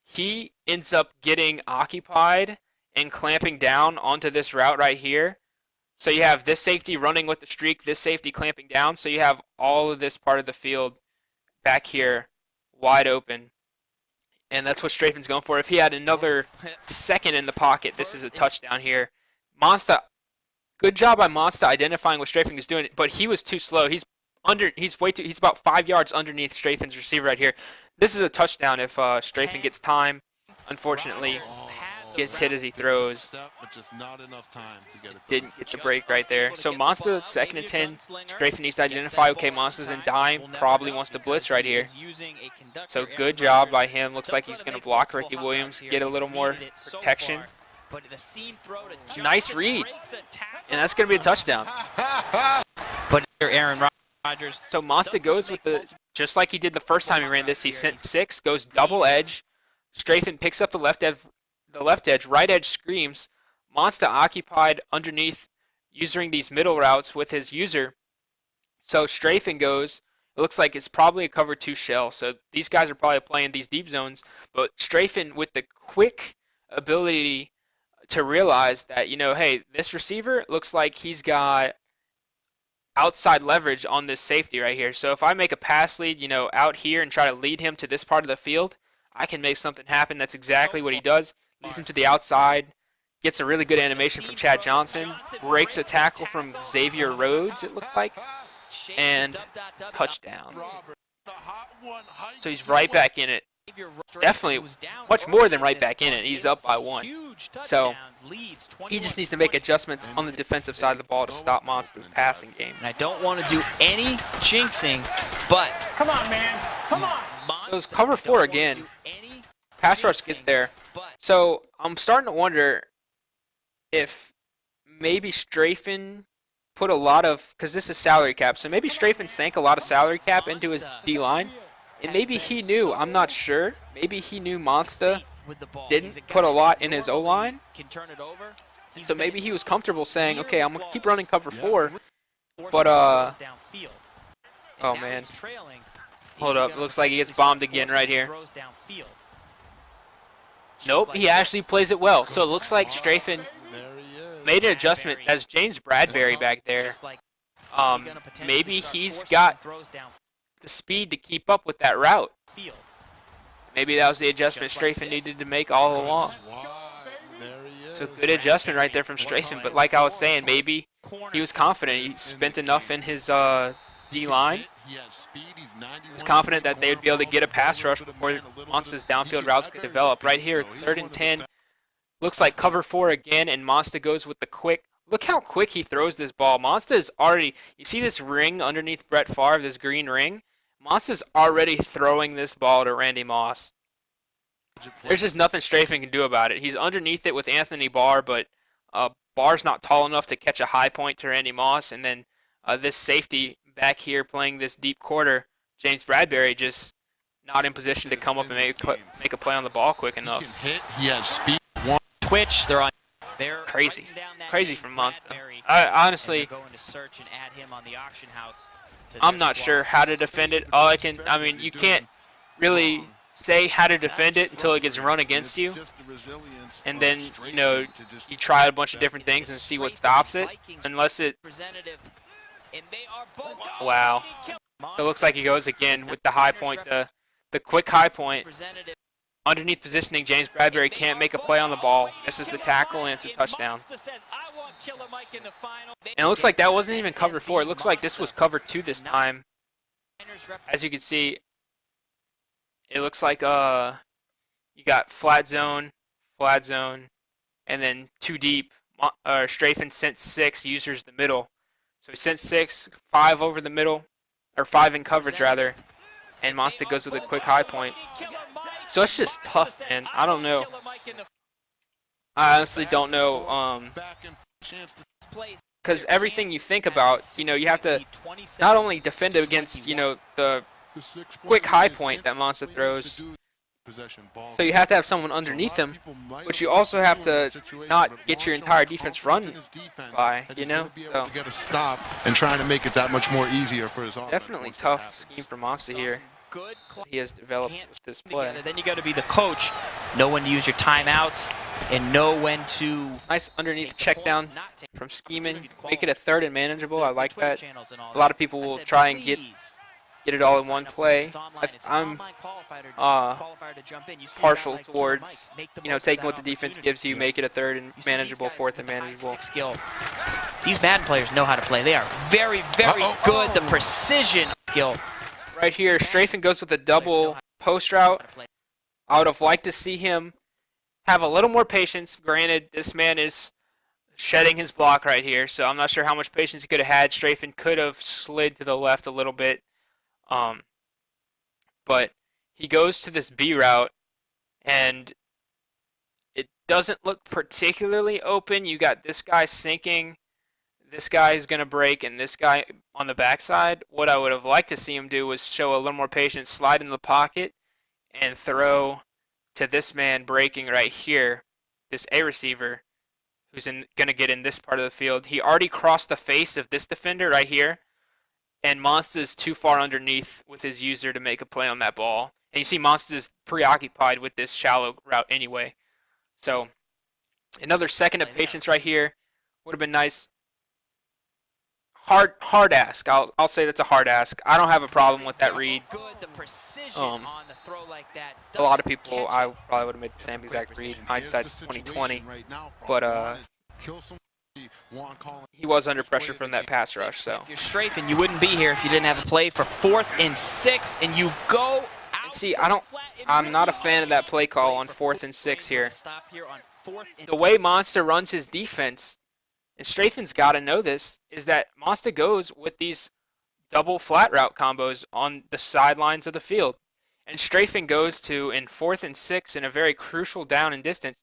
he ends up getting occupied and clamping down onto this route right here. So you have this safety running with the streak, this safety clamping down. So you have all of this part of the field back here wide open. And that's what strafing's going for. If he had another second in the pocket, this is a touchdown here. Monsta, good job by Monsta identifying what strafing is doing, but he was too slow. He's about 5 yards underneath strafing's receiver right here. This is a touchdown if strafing gets time. Unfortunately, gets hit as he throws. Didn't get the break right there. So Monsta, 2nd and 10. Strafing needs to identify, okay, Monsta's in dime. Probably wants to blitz right here. So good job by him. Looks like he's going to block Ricky Williams, get a little more protection. Nice read. And that's going to be a touchdown. But Aaron Rodgers. So Monsta goes with just like he did the first time he ran this, he sent 6, goes double edge. Strafing picks up the left edge, right edge screams. Monsta occupied underneath using these middle routes with his user. So strafing goes, it looks like it's probably a cover 2 shell. So these guys are probably playing these deep zones, but strafing with the quick ability to realize that, hey, this receiver looks like he's got outside leverage on this safety right here. So if I make a pass lead, out here and try to lead him to this part of the field, I can make something happen. That's exactly what he does. Leads him to the outside, gets a really good animation from Chad Johnson, breaks a tackle from Xavier Rhodes, it looked like, and touchdown. So he's right back in it. Definitely much more than right back in it. He's up by 1. So he just needs to make adjustments on the defensive side of the ball to stop Monsta's passing game. And I don't want to do any jinxing, but... Come on, man. Come on. So it's cover 4 again. Pass rush gets there. So I'm starting to wonder if maybe strafing put a lot of, because this is salary cap, so maybe strafing sank a lot of salary cap into his D-line. And maybe he knew, I'm not sure, maybe he knew Monsta didn't put a lot in his O-line. So maybe he was comfortable saying, okay, I'm going to keep running cover 4. But, oh man. Hold up, looks like he gets bombed again right here. Nope, he actually plays it well. So it looks like Strafing made an adjustment. That's James Bradbury back there. Maybe he's got the speed to keep up with that route. Maybe that was the adjustment Strafing needed to make all along. So good adjustment right there from Strafing. But like I was saying, maybe he was confident. He spent enough in his D-line. He was confident that they would be able to get a pass rush before Monsta's downfield routes could develop. Right here, 3rd and 10. Looks like cover 4 again, and Monsta goes with the quick. Look how quick he throws this ball. Monsta is already, you see this ring underneath Brett Favre, this green ring? Monsta's already throwing this ball to Randy Moss. There's just nothing Strafing can do about it. He's underneath it with Anthony Barr, but Barr's not tall enough to catch a high point to Randy Moss. And then this safety back here playing this deep quarter, James Bradbury, just not in position to come up and make a play on the ball quick enough. He has speed. Twitch, they're on. Crazy from Monsta. I honestly, I'm not sure how to defend it. I mean, you can't really say how to defend it until it gets run against you, and then you try a bunch of different things and see what stops it. Unless it, wow. So it looks like he goes again with the high point, the quick high point. Underneath positioning, James Bradbury can't make a play on the ball. Misses the tackle, and it's a touchdown. And it looks like that wasn't even cover 4. It looks like this was cover 2 this time. As you can see, it looks like you got flat zone, and then 2 deep. Strafing sent 6, users the middle. So he sent 6, 5 over the middle, or 5 in coverage rather, and Monsta goes with a quick high point. So it's just tough, man. I don't know. I honestly don't know. Because everything you think about, you have to not only defend against, the quick high point that Monsta throws. So you have to have someone underneath him, but you also have to not get your entire defense run by, So get a stop and trying to make it that much more easier for his offense. Definitely tough scheme for Monsta here. He has developed with this play. Then you got to be the coach, know when to use your timeouts, and know when to. Nice underneath check down from scheming. Make it a 3rd and manageable. I like that. A lot of people will try and get it all in one play. I'm partial towards taking what the defense gives you, make it a 3rd and manageable, 4th and manageable. Skill. These Madden players know how to play. They are very, very good. The precision skill. Right here, Strafing goes with a double post route. I would have liked to see him have a little more patience. Granted, this man is shedding his block right here, so I'm not sure how much patience he could have had. Strafing could have slid to the left a little bit. But he goes to this B route, and it doesn't look particularly open. You got this guy sinking. This guy is going to break, and this guy on the backside. What I would have liked to see him do was show a little more patience, slide in the pocket, and throw to this man breaking right here, this A receiver, who's going to get in this part of the field. He already crossed the face of this defender right here, and Monsta is too far underneath with his user to make a play on that ball. And you see Monsta is preoccupied with this shallow route anyway. So another second of patience right here would have been nice. Hard ask. I'll say that's a hard ask. I don't have a problem with that read. A lot of people, I probably would have made the same exact read. Hindsight's 2020, but he was under pressure from that pass rush. So if you're Strafing, you wouldn't be here if you didn't have a play for 4th and 6, and you go out. See, I'm not a fan of that play call on 4th and 6 here. The way Monsta runs his defense, and Strafing's got to know this, is that Monsta goes with these double flat route combos on the sidelines of the field. And Strafing goes to, in 4th and 6, in a very crucial down and distance,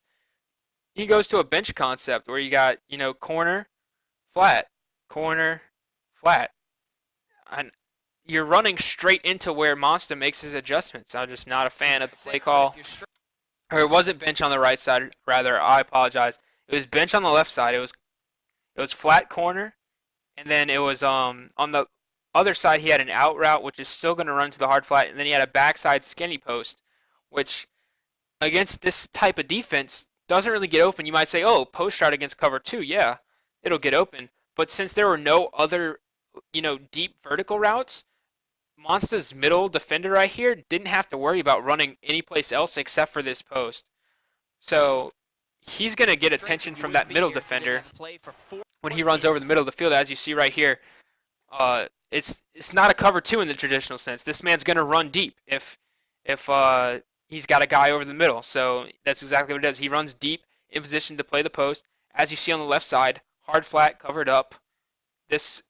he goes to a bench concept where you got, corner, flat, corner, flat. And you're running straight into where Monsta makes his adjustments. I'm just not a fan of the play call. Or it wasn't bench on the right side, rather, I apologize. It was bench on the left side. It was flat corner, and then it was on the other side he had an out route, which is still going to run to the hard flat, and then he had a backside skinny post, which against this type of defense doesn't really get open. You might say, oh, post route against cover 2, yeah, it'll get open. But since there were no other, deep vertical routes, Monsta's middle defender right here didn't have to worry about running anyplace else except for this post. So he's going to get attention from that middle defender when he runs over the middle of the field, as you see right here. It's not a cover 2 in the traditional sense. This man's going to run deep if he's got a guy over the middle. So that's exactly what it does. He runs deep in position to play the post. As you see on the left side, hard flat covered up. This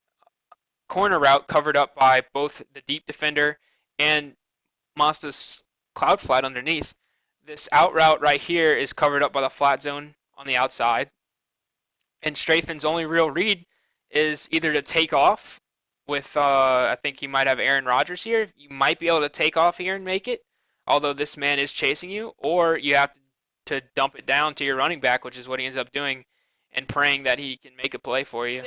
corner route covered up by both the deep defender and Monsta's cloud flat underneath. This out route right here is covered up by the flat zone on the outside. And Strafing's only real read is either to take off with, I think you might have Aaron Rodgers here. You might be able to take off here and make it, although this man is chasing you, or you have to dump it down to your running back, which is what he ends up doing, and praying that he can make a play for you.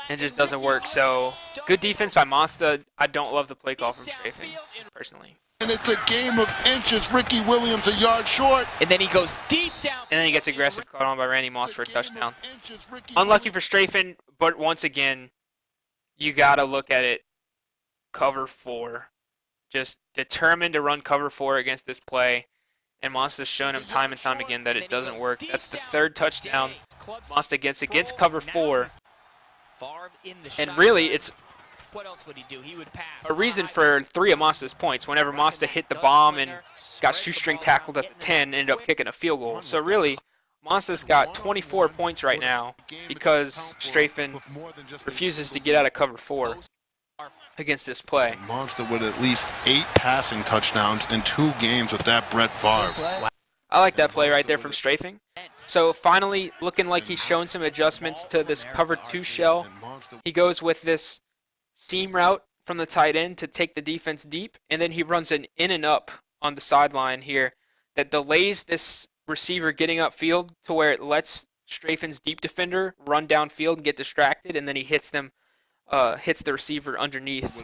It just doesn't work. So good defense by Monsta. I don't love the play call from Strafing, personally. And it's a game of inches. Ricky Williams a yard short. And then he goes deep down. And then he gets aggressive, caught on by Randy Moss for a touchdown. Unlucky for Strafing, but once again, you got to look at it. Cover 4. Just determined to run cover 4 against this play. And Monsta's shown him time and time again that it doesn't work. That's the 3rd touchdown Monsta gets against cover 4. And really, it's a reason for 3 of Monsta's points. Whenever Monsta hit the bomb and got shoestring tackled at the 10, ended up kicking a field goal. So really, Monsta's got 24 points right now because Strafing refuses to get out of cover 4 against this play. Monsta with at least 8 passing touchdowns in 2 games with that Brett Favre. I like that play right there from Strafing. So finally, looking like he's shown some adjustments to this cover 2 shell. He goes with this seam route from the tight end to take the defense deep, and then he runs an in and up on the sideline here that delays this receiver getting upfield to where it lets Strafing's deep defender run downfield and get distracted, and then he hits the receiver underneath,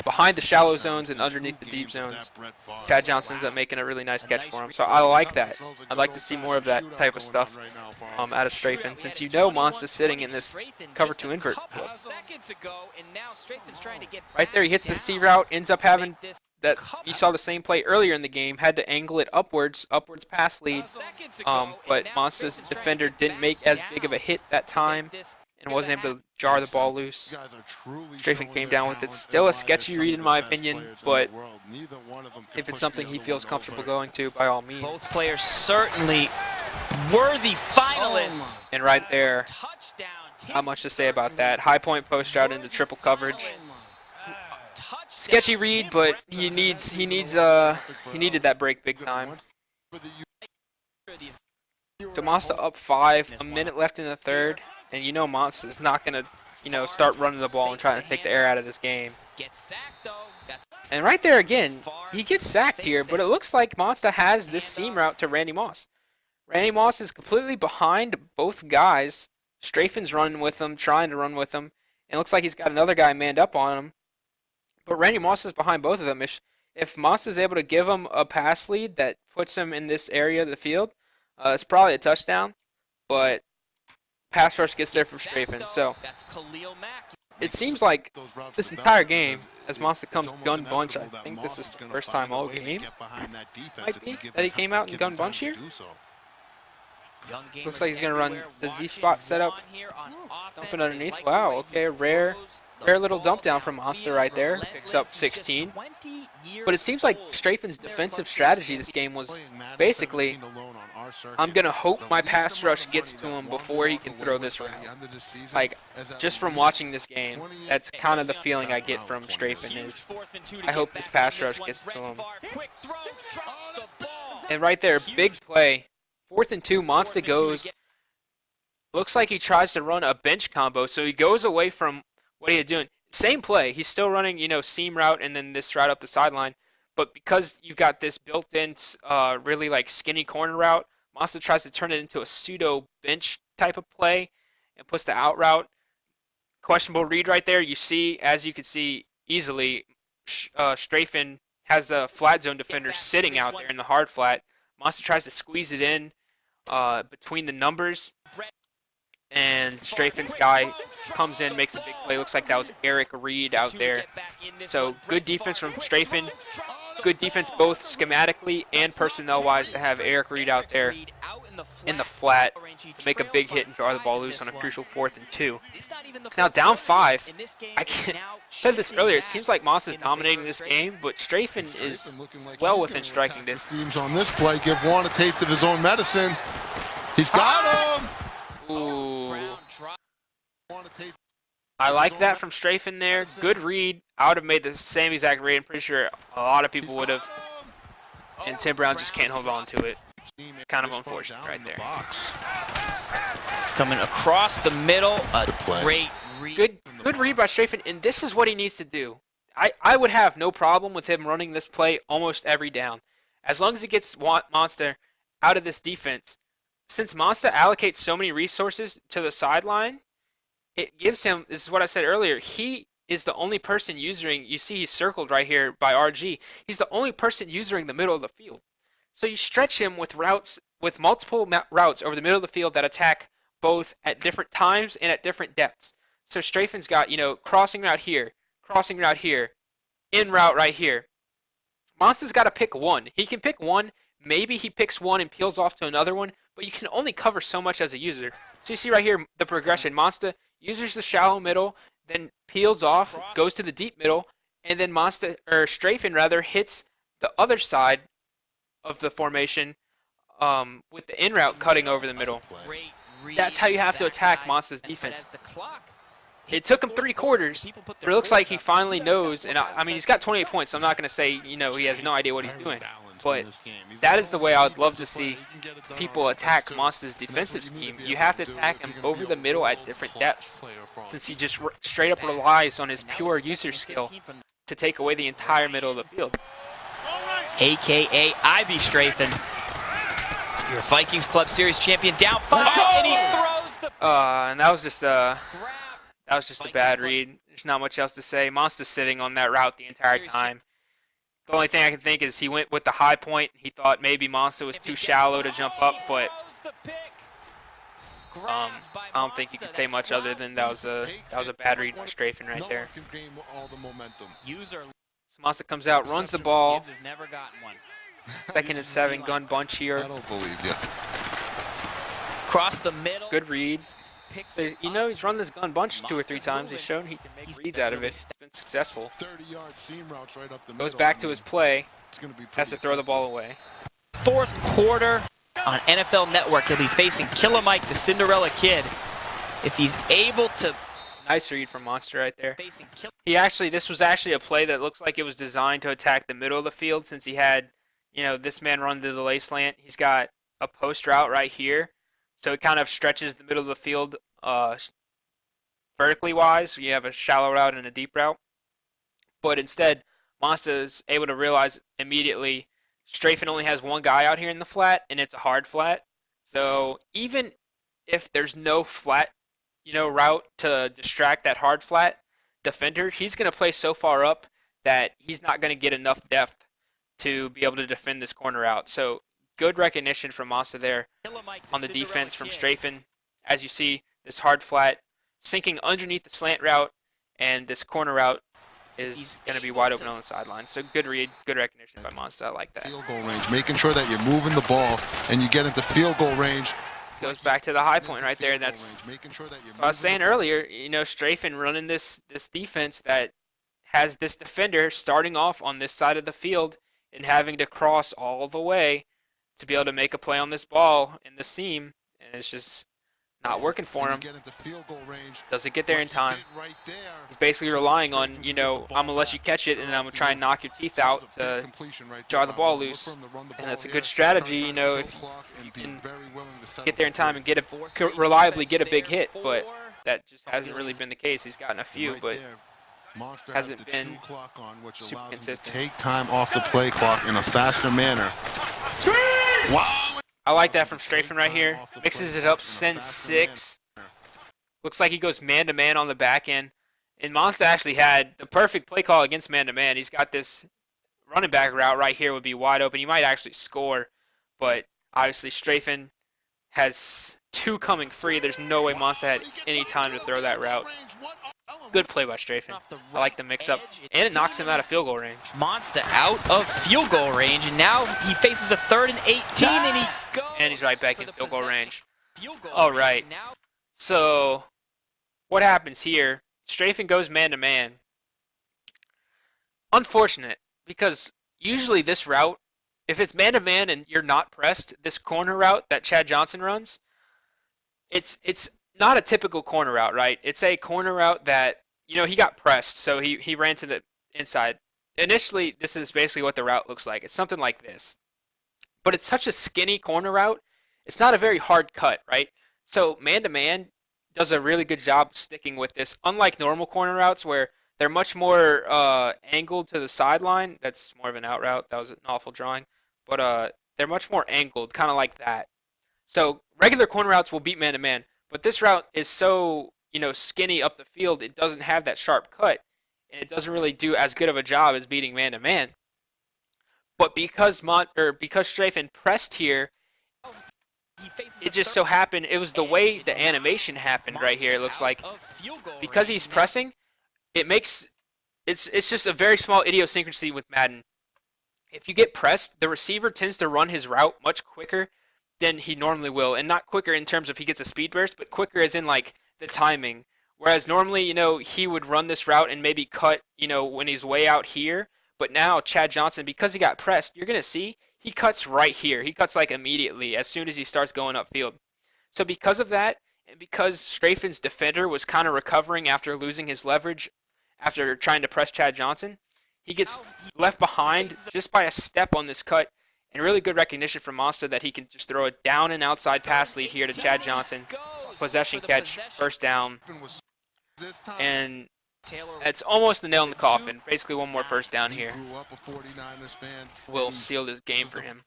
behind the shallow zones and underneath the deep zones. Chad Johnson ends up making a really nice catch for him. So I like that. I'd like to see more of that type of stuff out of Strafing, since Monsta's sitting in this cover 2 invert. Right there, he hits the C route, ends up having that. You saw the same play earlier in the game, had to angle it upwards pass lead, but Monsta's defender didn't make as big of a hit that time and wasn't able to jar the ball loose. Strafing came down with it. Still a sketchy read in my opinion, but if it's something he feels comfortable going to, by all means. Both players certainly worthy finalists. And right there, not much to say about that. High point post route into triple coverage. Sketchy read, but he needed that break big time. So Monsta up 5, a minute left in the 3rd. And Monsta's not going to, start running the ball and trying to take the air out of this game. And right there again, he gets sacked here, but it looks like Monsta has this seam route to Randy Moss. Randy Moss is completely behind both guys. Strafing's running with him, trying to run with him. And it looks like he's got another guy manned up on him. But Randy Moss is behind both of them. If Moss is able to give him a pass lead that puts him in this area of the field, it's probably a touchdown. But pass rush gets there from Strafing. So it seems like this entire game, as Monsta comes gun bunch, I think this is the first time all game might be that he came out and gun bunch here. Looks like he's going to run the Z spot setup, dumping underneath. Wow, okay, rare little dump down from Monsta right there. Picks up 16. But it seems like Strafing's defensive strategy this game was basically, I'm going to hope my pass rush gets to him before he can throw this route. Like, just from watching this game, that's kind of the feeling I get from Strafing is, I hope this pass rush gets to him. And right there, big play. 4th and 2, Monsta goes, looks like he tries to run a bench combo, so he goes away from what he had doing. Same play. He's still running, seam route and then this route up the sideline. But because you've got this built-in, really like skinny corner route, Monsta tries to turn it into a pseudo bench type of play and puts the out route. Questionable read right there. You see, as you can see easily, Strafing has a flat zone defender sitting out there in the hard flat. Monsta tries to squeeze it in between the numbers, and Strafing's guy comes in, makes a big play. Looks like that was Eric Reed out there. So good defense from Strafing. Good defense both schematically and personnel-wise to have Eric Reed out there in the flat to make a big hit and draw the ball loose on a crucial 4th and 2. It's now down 5. I said this earlier. It seems like Monsta's dominating this game, but Strafing is well within striking distance. Seems on this play, give Juan a taste of his own medicine. He's got him. Ooh. I like that from Strafing there. Good read. I would have made the same exact read. I'm pretty sure a lot of people would have. And Tim Brown just can't hold on to it. Kind of unfortunate right there. It's coming across the middle. A great read. Good read by Strafing, and this is what he needs to do. I would have no problem with him running this play almost every down. As long as he gets Monsta out of this defense. Since Monsta allocates so many resources to the sideline, it gives him, this is what I said earlier, he is the only person using, you see he's circled right here by RG, he's the only person using the middle of the field. So you stretch him with routes, with multiple routes over the middle of the field that attack both at different times and at different depths. So Strafing's got, crossing route here, in route right here. Monsta's got to pick one. He can pick one, maybe he picks one and peels off to another one, but you can only cover so much as a user. So you see right here the progression. Monsta uses the shallow middle, then peels off, goes to the deep middle, and then Strafing hits the other side of the formation with the in route cutting over the middle. That's how you have to attack Monsta's defense. It took him 3 quarters, but it looks like he finally knows. And I mean, he's got 28 points, so I'm not going to say he has no idea what he's doing. But that is the way I would love to see people attack Monsta's defensive scheme. You have to attack him over the middle at different depths, since he just straight up relies on his pure user skill to take away the entire middle of the field. AKA Ivy Strafing, your Vikings Club Series champion, down 5, and he throws the. And that was just a bad read. There's not much else to say. Monsta's sitting on that route the entire time. The only thing I can think is he went with the high point. He thought maybe Monsta was too shallow to jump up, but I don't think you can say much other than that was a bad read by Strafing right there. So Monsta comes out, runs the ball. 2nd and 7, gun bunch here. I don't believe you. Cross the middle. Good read. So, he's run this gun bunch 2 or 3 times. He's shown he can make reads out of it. He's been successful. Goes back to his play. Has to throw the ball away. 4th quarter on NFL Network. He'll be facing Killer Mike, the Cinderella Kid. If he's able to. Nice read from Monsta right there. This was actually a play that looks like it was designed to attack the middle of the field, since he had, this man run the delay slant. He's got a post route right here. So it kind of stretches the middle of the field vertically wise. So you have a shallow route and a deep route. But instead, Monsta is able to realize immediately Strafing only has one guy out here in the flat, and it's a hard flat. So even if there's no flat, route to distract that hard flat defender, he's going to play so far up that he's not going to get enough depth to be able to defend this corner out. So good recognition from Monsta there on the defense from Strafing. As you see, this hard flat sinking underneath the slant route, and this corner route is going to be wide open on the sideline. So good read, good recognition by Monsta. I like that. Field goal range, making sure that you're moving the ball and you get into field goal range. Goes back to the high point right there. That's what I was saying earlier. Strafing running this defense that has this defender starting off on this side of the field and having to cross all the way to be able to make a play on this ball in the seam, and it's just not working for him. Doesn't get there in time. He's basically relying on, I'm going to let you catch it, and I'm going to try and knock your teeth out to draw the ball loose. And that's a good strategy, if you can get there in time and reliably get a big hit. But that just hasn't really been the case. He's gotten a few, but hasn't been super consistent. Take time off the play clock in a faster manner. Wow. I like that from Strafing right here. Mixes it up, sends 6. Looks like he goes man-to-man on the back end. And Monsta actually had the perfect play call against man-to-man. He's got this running back route right here would be wide open. You might actually score, but obviously Strafing has 2 coming free. There's no way Monsta had any time to throw that route. Good play by Strafing. I like the mix-up. And it knocks him out of field goal range. Monsta out of field goal range, and now he faces a 3rd and 18, and he goes. And he's right back in field goal range. All right. So what happens here? Strafing goes man-to-man. Unfortunate, because usually this route, if it's man-to-man and you're not pressed, this corner route that Chad Johnson runs, it's not a typical corner route, right? It's a corner route that, you know, he got pressed, so he ran to the inside. Initially, this is basically what the route looks like. It's something like this. But it's such a skinny corner route, it's not a very hard cut, right? So man-to-man does a really good job sticking with this, unlike normal corner routes where they're much more angled to the sideline. That's more of an out route. That was an awful drawing. But they're much more angled, kind of like that. So regular corner routes will beat man-to-man. But this route is so, you know, skinny up the field, it doesn't have that sharp cut. And it doesn't really do as good of a job as beating man-to-man. But because Strafing pressed here, it just so happened, it was the way the animation happened right here, it looks like. Because he's pressing, it's just a very small idiosyncrasy with Madden. If you get pressed, the receiver tends to run his route much quicker than he normally will. And not quicker in terms of he gets a speed burst, but quicker as in like the timing. Whereas normally, you know, he would run this route and maybe cut, you know, when he's way out here. But now Chad Johnson, because he got pressed, you're going to see he cuts right here. He cuts like immediately as soon as he starts going upfield. So because of that, and because Strafing's defender was kind of recovering after losing his leverage after trying to press Chad Johnson, he gets left behind just by a step on this cut. And really good recognition from Monsta that he can just throw a down and outside pass lead here to Chad Johnson. Possession catch, first down. And it's almost the nail in the coffin. Basically one more first down here will seal this game for him.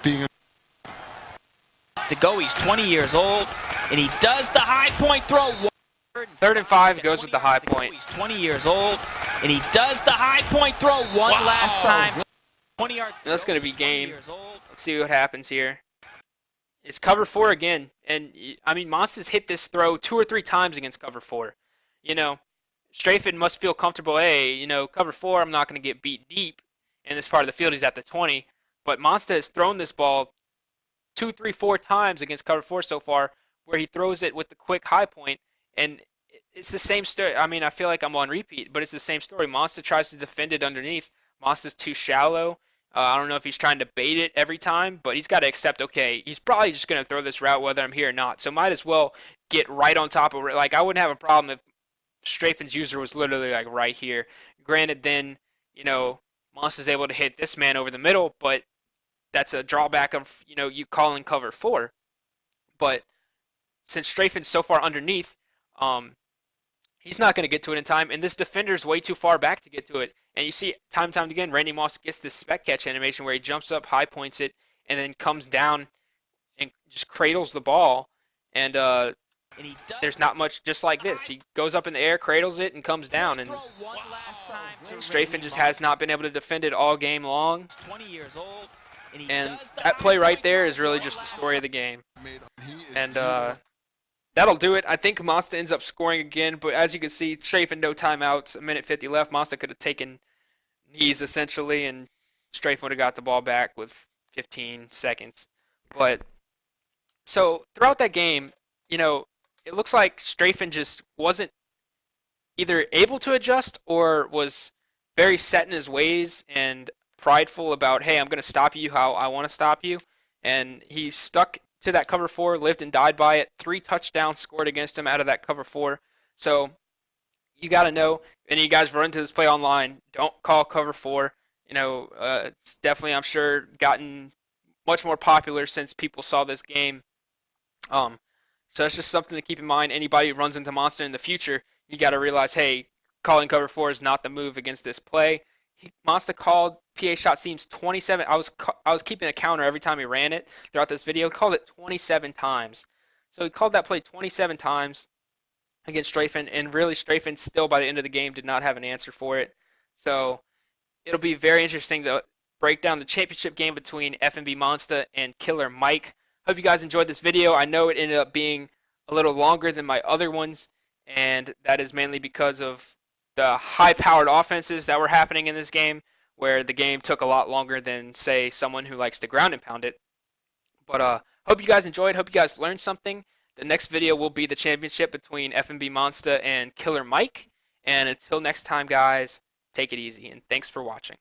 To go, he's 20 years old, and he does the high point throw. 3rd and 5 goes with the high point. He's 20 years old, and he does the high point throw one last time. 20 yards. That's going to be game. Let's see what happens here. It's cover 4 again. And, I mean, Monsta's hit this throw 2 or 3 times against cover 4. You know, Strafing must feel comfortable, hey, you know, cover 4, I'm not going to get beat deep in this part of the field. He's at the 20. But Monsta has thrown this ball 2, 3, 4 times against cover 4 so far where he throws it with the quick high point. And it's the same story. I mean, I feel like I'm on repeat, but it's the same story. Monsta tries to defend it underneath. Monsta's too shallow. I don't know if he's trying to bait it every time, but he's got to accept, okay, he's probably just going to throw this route whether I'm here or not. So might as well get right on top of it. Like, I wouldn't have a problem if Strafing's user was literally, like, right here. Granted, then, you know, Monsta's able to hit this man over the middle, but that's a drawback of, you know, you calling cover 4. But since Strafing's so far underneath, he's not going to get to it in time, and this defender's way too far back to get to it. And you see time and time again, Randy Moss gets this spec catch animation where he jumps up, high points it, and then comes down and just cradles the ball. And there's not much just like this. He goes up in the air, cradles it, and comes down. And Strafing just has not been able to defend it all game long. And that play right there is really just the story of the game. And that'll do it. I think Monsta ends up scoring again, but as you can see, Strafing no timeouts, a minute 50 left. Monsta could have taken knees essentially, and Strafing would have got the ball back with 15 seconds. But so throughout that game, you know, it looks like Strafing just wasn't either able to adjust or was very set in his ways and prideful about, hey, I'm going to stop you how I want to stop you. And he stuck to that cover 4, lived and died by it. 3 touchdowns scored against him out of that cover 4. So you got to know, and you guys run into this play online, don't call cover 4. You know, it's definitely, I'm sure, gotten much more popular since people saw this game. So it's just something to keep in mind. Anybody who runs into Monsta in the future, you got to realize, hey, calling cover 4 is not the move against this play. Monsta called PA shot seams 27. I was keeping a counter every time he ran it throughout this video. He called it 27 times. So he called that play 27 times against Strafing, and really Strafing still by the end of the game did not have an answer for it. So it'll be very interesting to break down the championship game between FMB Monsta and Killer Mike. Hope you guys enjoyed this video. I know it ended up being a little longer than my other ones, and that is mainly because of the high-powered offenses that were happening in this game, where the game took a lot longer than, say, someone who likes to ground and pound it. But hope you guys enjoyed. Hope you guys learned something. The next video will be the championship between FMB Monsta and Killer Mike. And until next time, guys, take it easy, and thanks for watching.